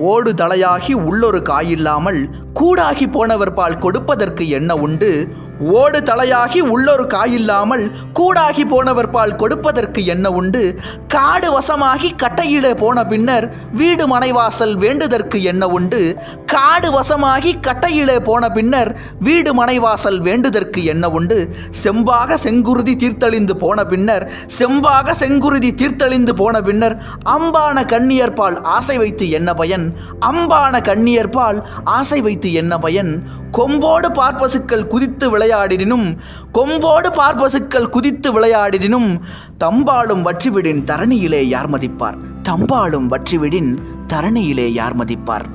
ஓடு தலையாகி உள்ளொரு காயில்லாமல் கூடாகி போனவர் பால் கொடுப்பதற்கு என்ன உண்டு? ஓடு தலையாகி உள்ளொரு காயில்லாமல் கூடாகி போனவர் பால் கொடுப்பதற்கு என்ன உண்டு? காடு வசமாகி கட்டையிலே போன பின்னர் வீடு மனைவாசல் வேண்டுதற்கு என்ன உண்டு? காடு வசமாகி கட்டையிலே போன பின்னர் வீடு மனைவாசல் வேண்டுதற்கு என்ன உண்டு? செம்பாக செங்குருதி தீர்த்தழிந்து போன பின்னர் அம்பான கண்ணியர்பால் ஆசை வைத்து என்ன பயன்? அம்பான கண்ணியர்பால் ஆசை வைத்து என்ன பயன்? கொம்போடு பார்ப்பசுக்கள் குதித்து விளையாடினும் தம்பாலும் வற்றிவிடின் தரணியிலே யார் மதிப்பார்? தம்பாலும் வற்றிவிடின் தரணியிலே யார் மதிப்பார்?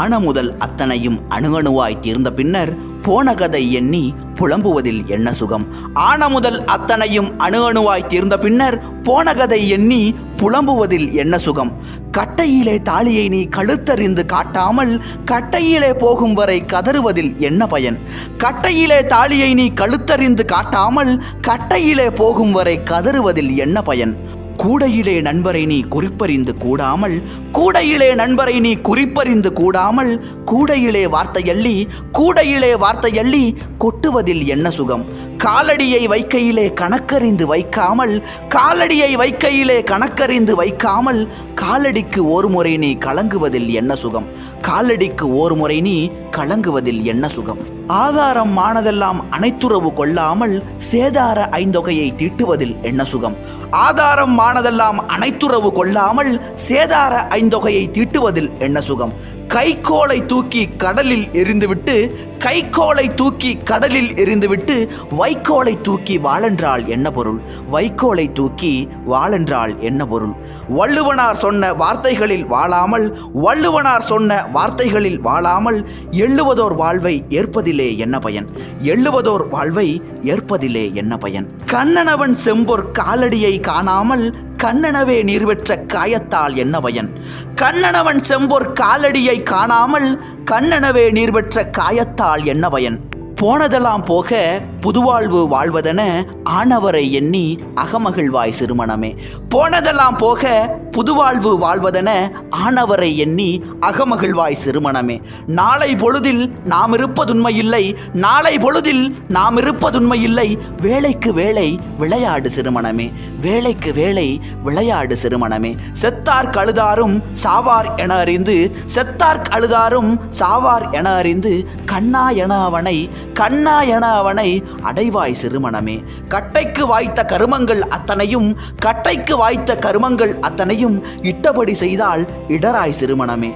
ஆன முதல் அத்தனையும் அணுவாய் தீர்ந்த பின்னர் போன கதை எண்ணி புலம்புவதில் என்ன சுகம்? ஆன முதல் அத்தனையும் அணுவாய் தீர்ந்த பின்னர் போன கதை எண்ணி புலம்புவதில் என்ன சுகம்? கட்டையிலே தாலியை நீ கழுத்தறிந்து காட்டாமல் கட்டையிலே போகும் வரை கதறுவதில் என்ன பயன்? கட்டையிலே தாலியை நீ கழுத்தறிந்து காட்டாமல் கட்டையிலே போகும் வரை கதறுவதில் என்ன பயன்? கூடையிலே நண்பரை நீ குறிப்பறிந்து கூடாமல் கூடையிலே வார்த்தையள்ளி கொட்டுவதில் என்ன சுகம்? காலடியை வைக்கையிலே கணக்கறிந்து வைக்காமல் காலடிக்கு ஒரு முறை நீ கலங்குவதில் என்ன சுகம்? காலடிக்கு ஒரு முறை நீ கலங்குவதில் என்ன சுகம்? ஆதாரம் மானதெல்லாம் அனைத்துறவு கொள்ளாமல் சேதார ஐந்தொகையை தீட்டுவதில் என்ன சுகம்? ஆதாரம் மானதெல்லாம் அனைத்துறவு கொள்ளாமல் சேதார ஐந்தொகையை தீட்டுவதில் என்ன சுகம்? கைக்கோளை தூக்கி கடலில் எறிந்துவிட்டு வைக்கோலை தூக்கி வாழென்றால் என்ன பொருள்? வைக்கோலை தூக்கி வாழென்றால் என்ன பொருள்? வள்ளுவனார் சொன்ன வார்த்தைகளில் வாழாமல் எள்ளுவதோர் வாழ்வை ஏற்பதிலே என்ன பயன்? கண்ணனவன் செம்பொற் காலடியை காணாமல் கண்ணனவே நீர்வெற்ற காயத்தால் என்ன பயன்? கண்ணனவன் செம்பொற் காலடியை காணாமல் கண்ணனவே நீர்வெற்ற காயத்தால் என்ன பயன்? போனதெல்லாம் போக புதுவாழ்வு வாழ்வதென ஆனவரை எண்ணி அகமகிழ்வாய் சிறுமணமே. போனதெல்லாம் போக புதுவாழ்வு வாழ்வதென ஆனவரை எண்ணி அகமகிழ்வாய் சிறுமணமே. நாளை பொழுதில் நாம் இருப்பதுண்மையில்லை வேலைக்கு வேலை விளையாடு சிறுமணமே. செத்தார்க்கு அழுதாரும் சாவார் என அறிந்து கண்ணா என அவனை அடைவாய் சிறுமணமே. கட்டைக்கு வாய்த்த கருமங்கள் அத்தனையும் இட்டபடி செய்தால் இடராய் சிறுமணமே.